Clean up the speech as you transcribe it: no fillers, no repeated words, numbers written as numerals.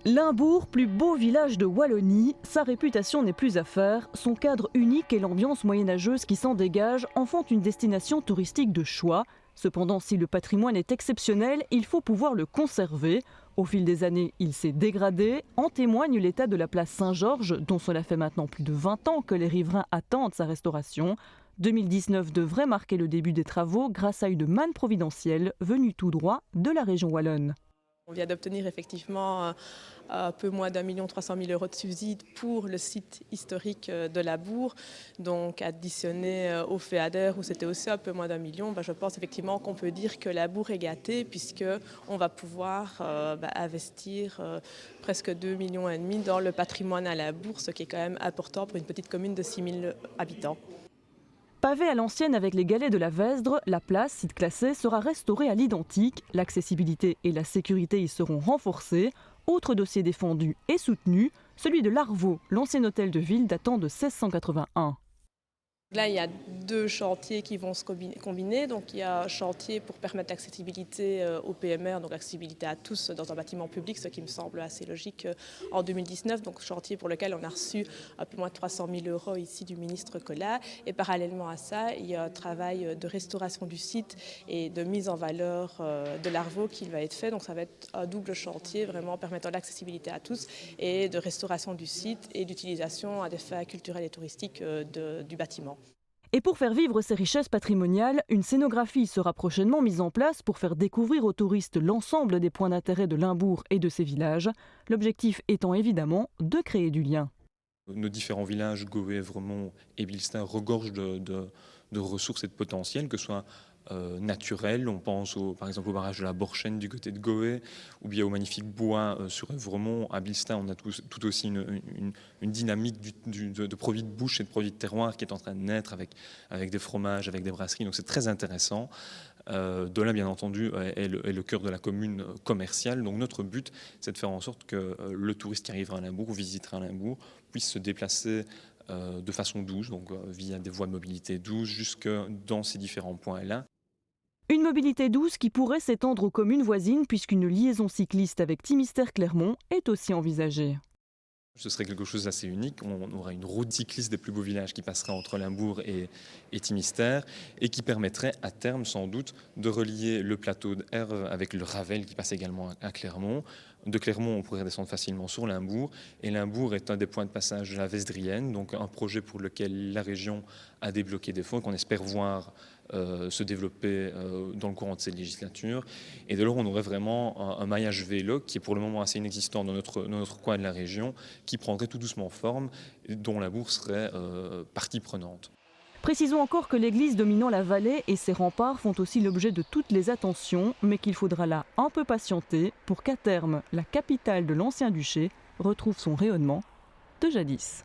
Limbourg, plus beau village de Wallonie, sa réputation n'est plus à faire, son cadre unique et l'ambiance moyenâgeuse qui s'en dégage en font une destination touristique de choix. Cependant, si le patrimoine est exceptionnel, il faut pouvoir le conserver. Au fil des années, il s'est dégradé. En témoigne l'état de la place Saint-Georges, dont cela fait maintenant plus de 20 ans que les riverains attendent sa restauration. 2019 devrait marquer le début des travaux grâce à une manne providentielle venue tout droit de la région wallonne. On vient d'obtenir effectivement un peu moins d'1 300 000 € de subsides pour le site historique de Labour. Donc additionné au FEADER où c'était aussi un peu moins d'1 million, je pense effectivement qu'on peut dire que Labour est gâté puisqu'on va pouvoir investir presque 2,5 millions dans le patrimoine à Labour, ce qui est quand même important pour une petite commune de 6 000 habitants. Pavée à l'ancienne avec les galets de la Vesdre, la place, site classé, sera restaurée à l'identique. L'accessibilité et la sécurité y seront renforcées. Autre dossier défendu et soutenu, celui de l'Arvaux, l'ancien hôtel de ville datant de 1681. Là, il y a deux chantiers qui vont se combiner. Donc, il y a un chantier pour permettre l'accessibilité au PMR, donc l'accessibilité à tous dans un bâtiment public, ce qui me semble assez logique en 2019. Donc, chantier pour lequel on a reçu un peu moins de 300 000 € ici du ministre Collat. Et parallèlement à ça, il y a un travail de restauration du site et de mise en valeur de l'Arvaux qui va être fait. Donc, ça va être un double chantier vraiment permettant l'accessibilité à tous et de restauration du site et d'utilisation à des fins culturelles et touristiques du bâtiment. Et pour faire vivre ces richesses patrimoniales, une scénographie sera prochainement mise en place pour faire découvrir aux touristes l'ensemble des points d'intérêt de Limbourg et de ses villages. L'objectif étant évidemment de créer du lien. Nos différents villages, Goé, Vremont et Bilstain, regorgent de ressources et de potentiel, que ce soit naturel. On pense par exemple au barrage de la Borchenne du côté de Goé, ou bien au magnifique bois sur Vremont. À Bilstain, on a tout aussi une dynamique de produits de bouche et de produits de terroir qui est en train de naître avec des fromages, avec des brasseries. Donc c'est très intéressant. De là, bien entendu, est le cœur de la commune commerciale. Donc notre but, c'est de faire en sorte que le touriste qui arrivera à Limbourg ou visitera Limbourg puisse se déplacer de façon douce, donc via des voies de mobilité douce, jusque dans ces différents points-là. Une mobilité douce qui pourrait s'étendre aux communes voisines puisqu'une liaison cycliste avec Thimister-Clermont est aussi envisagée. Ce serait quelque chose d'assez unique. On aurait une route cycliste des plus beaux villages qui passerait entre Limbourg et Thimister et qui permettrait à terme sans doute de relier le plateau d'Herve avec le Ravel qui passe également à Clermont. De Clermont, on pourrait descendre facilement sur Limbourg et Limbourg est un des points de passage de la Vesdrienne, donc un projet pour lequel la région a débloqué des fonds et qu'on espère voir se développer dans le courant de cette législature. Et de là, on aurait vraiment un maillage vélo qui est pour le moment assez inexistant dans notre coin de la région, qui prendrait tout doucement forme, et dont Limbourg serait partie prenante. Précisons encore que l'église dominant la vallée et ses remparts font aussi l'objet de toutes les attentions, mais qu'il faudra là un peu patienter pour qu'à terme, la capitale de l'ancien duché retrouve son rayonnement de jadis.